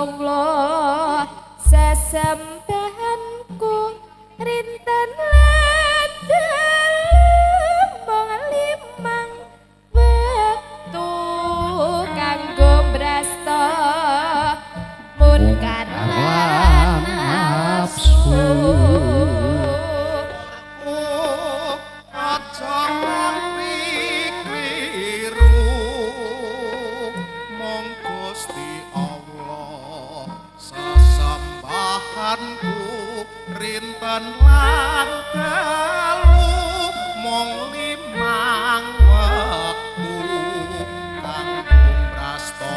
Allah sesembahanku rinten lan dalem limang wektu kanggo brasta munkar lan nafsu aja nganti kliru mong Gusti Allah sesembahanku rinten lan dalu mong limang wektu kanggo brasta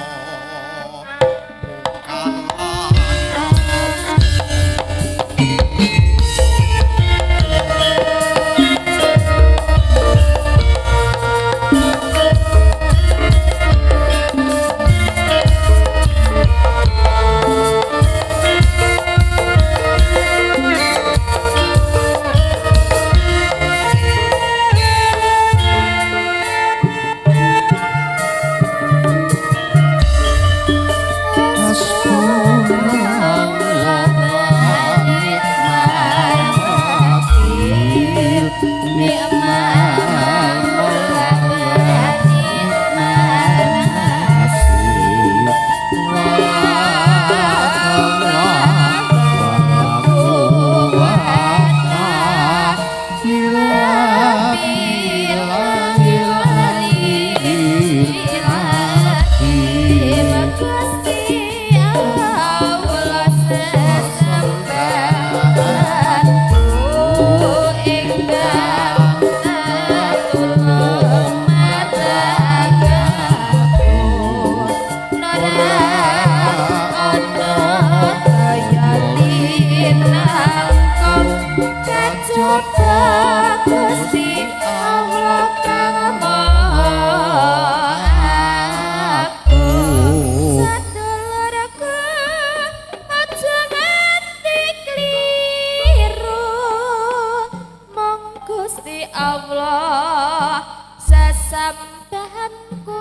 Allah sesembahanku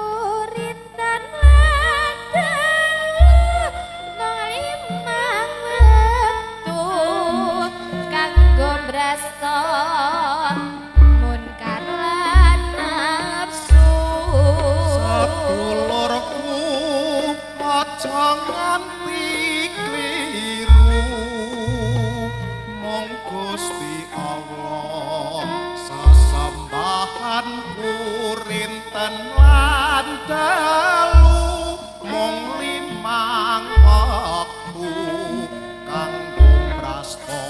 rinten lan limang wektu kanggo brasta munkar lan nafsu sedulurku aja nganti kliru mong Gusti Allah sesembahanku rinten lan dalu mong limang wektu kanggo brasta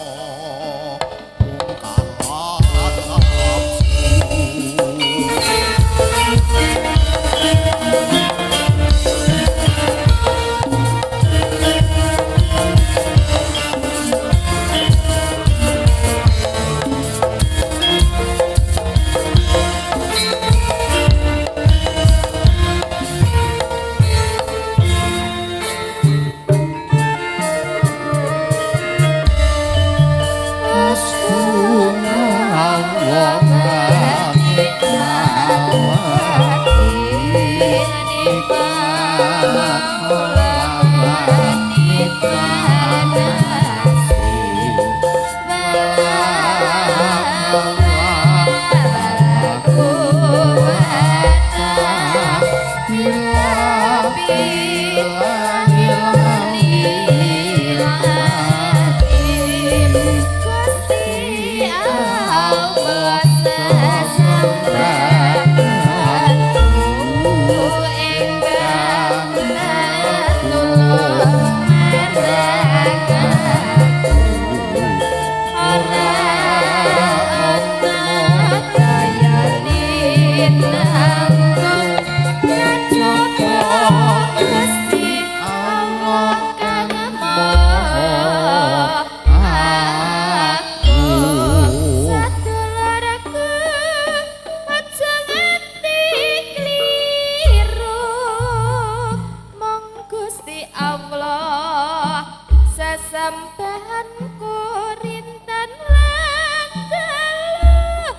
sesembahanku rinten lan dalu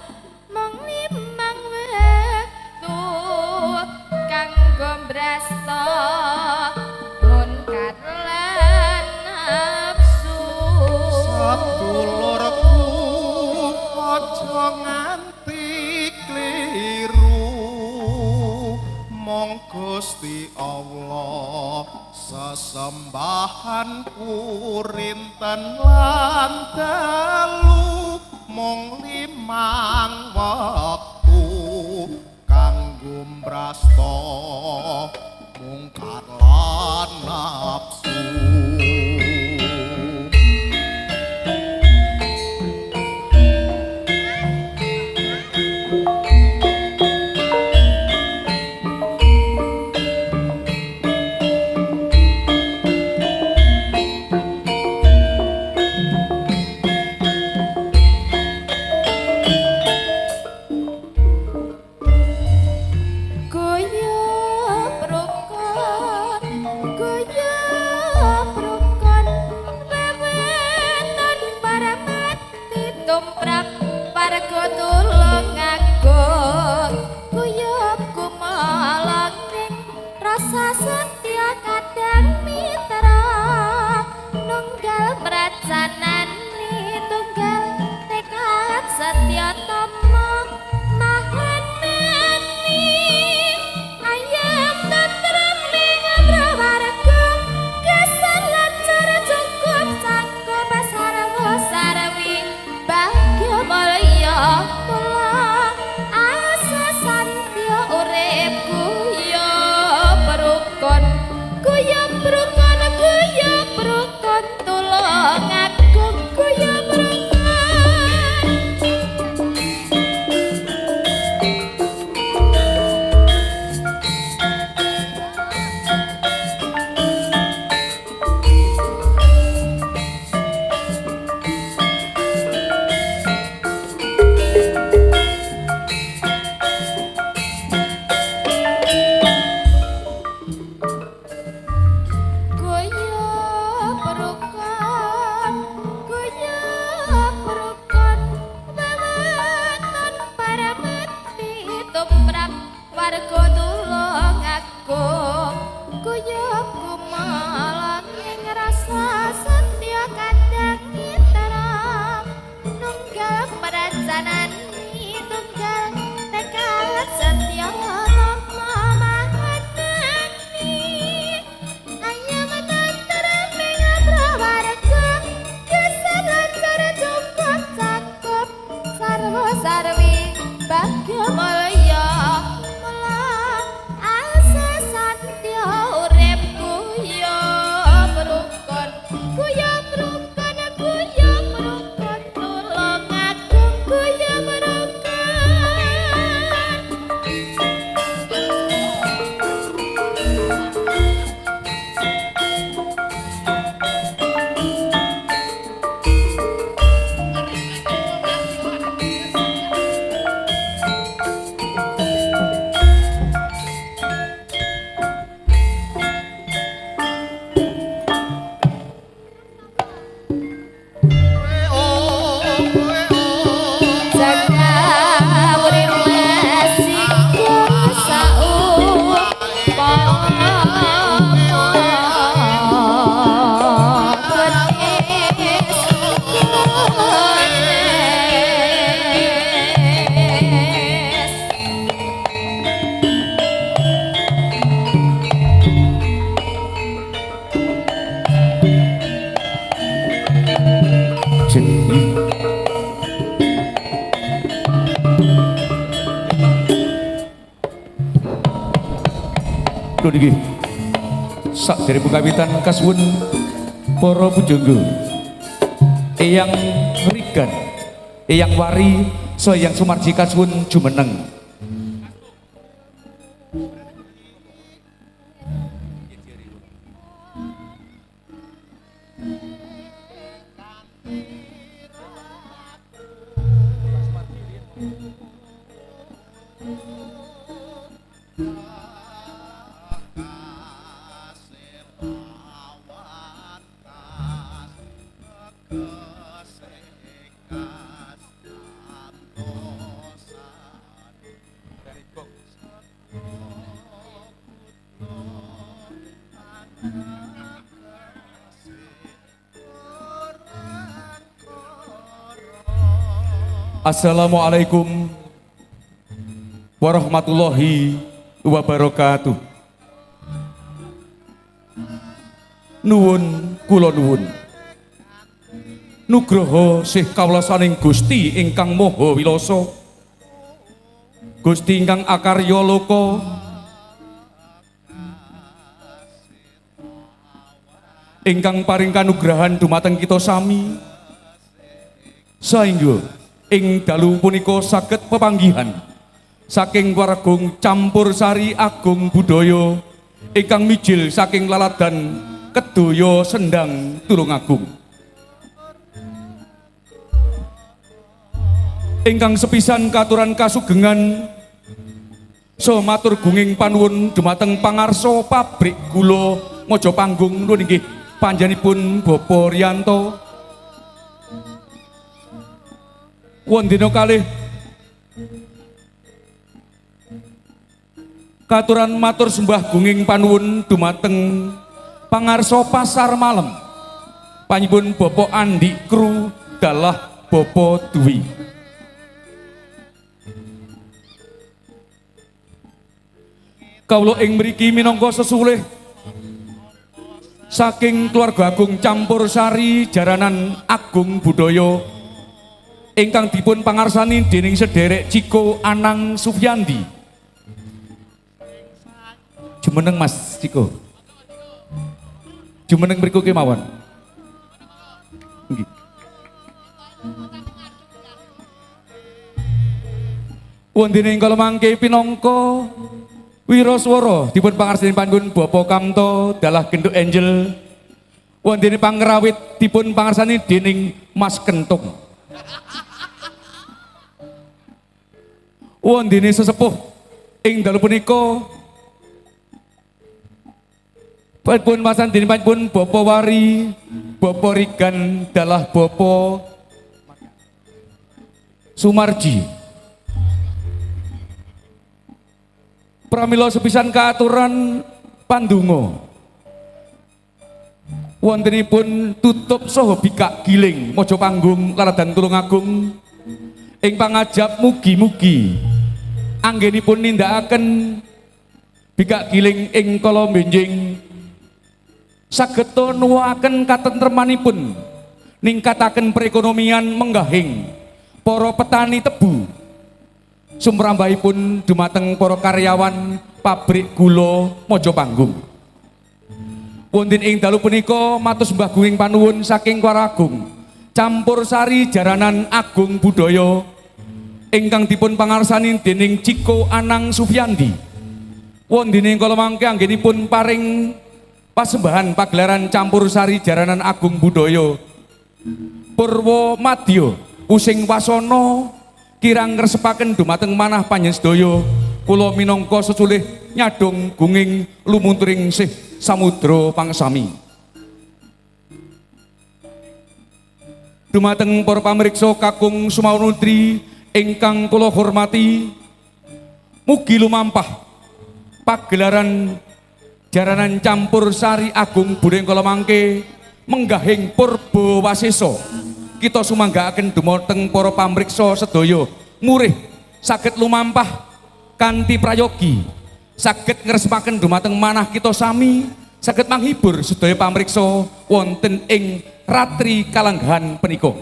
mong limang wektu kanggo brasta munkar lan aja nganti kliru mong Gusti Allah sesembahan kurinten lan dalu mong limang wektu kanggo mbrasta mungkar lan nafsu. Niki sakdereng kawitan kasuwun para pujangga eyang rigan eyang wari so eyang sumarji kasuwun jumeneng. Assalamualaikum warahmatullahi wabarakatuh. Nuwun kula nuwun. Nugroho sih kawulasaning Gusti ingkang Maha Wilasa. Gusti ingkang akarya loka. Ingkang paring kanugrahan dumateng kita sami. Saengga ing dalu punika saged pepanggihan saking wargung Campursari Agung Budaya ingkang mijil saking laladan Kedaya Sendang Tulungagung. Ingkang sepisan katuran kasugengan so matur gunging panuwun dumateng pangarsa pabrik gula Mojopanggung nuwun inggih panjenenganipun Bapak Riyanto. Wondina kalih katuran matur sembah gunging panuwun dumateng pangarsa pasar malam panjenenganipun Bapak Andi Kru dalah Bapak Dwi. Kawula ing mriki minangka sesulih saking keluarga agung Campursari Jaranan Agung Budaya ingkang dipun pangarsani dening sederek Ciko Anang Sufyandi. Jumeneng Mas Ciko. Jumeneng mriku kemawon. Nggih. Wondene ing kala mangke pinangka wiraswara dipun pangarsani panjenengan Bapak Kamto dalah Genduk Angel. Wondene pangrawit dipun pangarsani dening Mas Kentung. Wondene sesepuh ing dalu punika pun masan dening panjenengan Bapak Wari, Bapak Rigan dalah Bapak Sumarji. Pramila sepisan kaaturan pandonga wontenipun tutup saha bikak giling Mojopanggung laladan Tulungagung ing pangajap mugi-mugi anggenipun nindakaken bikak giling ing kala benjing saged nuwuhaken katentremanipun ningkataken perekonomian menggahing para petani tebu sumrambahipun dumateng para karyawan pabrik gula Mojopanggung. Wonten ing dalu punika matur sembah gunging panuwun saking Waragung Campursari Jaranan Agung Budaya ingkang dipun pangarsani dening Ciko Anang Sufyandi. Wonten ing kala mangke anggenipun paring pasembahan pagelaran Campursari Jaranan Agung Budaya Purwa Madya Pusing Wasana kirang ngresepaken dumateng manah panjenengan sedaya kula minangka seculih nyadong gunging lumunturing sih samudra pangsami. Dumateng para pamirsa kakung Sumaunudri ingkang kula hormati, mugi lumampah pagelaran Jaranan Campursari Agung Budaya kala mangke menggahing purba wasesa. Kita sumanggaaken dumateng para pamriksa sedaya murih saged lumampah kanthi prayogi saged ngrespaken dumateng manah kita sami saged manghibur sedaya pamriksa wonten ing ratri kalanggahan punika.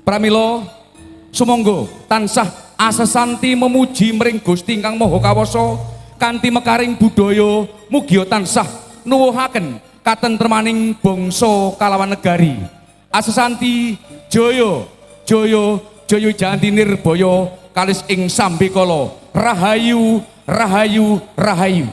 Pramila sumangga tansah asesanti memuji mring Gusti ingkang Maha Kawasa kanthi mekaring budaya mugi tansah nuwuhaken katentremaning bangsa kalawan negari. Asesanti Jaya Jaya Jaya Janti Nirbaya kalis ing sambekala rahayu rahayu rahayu.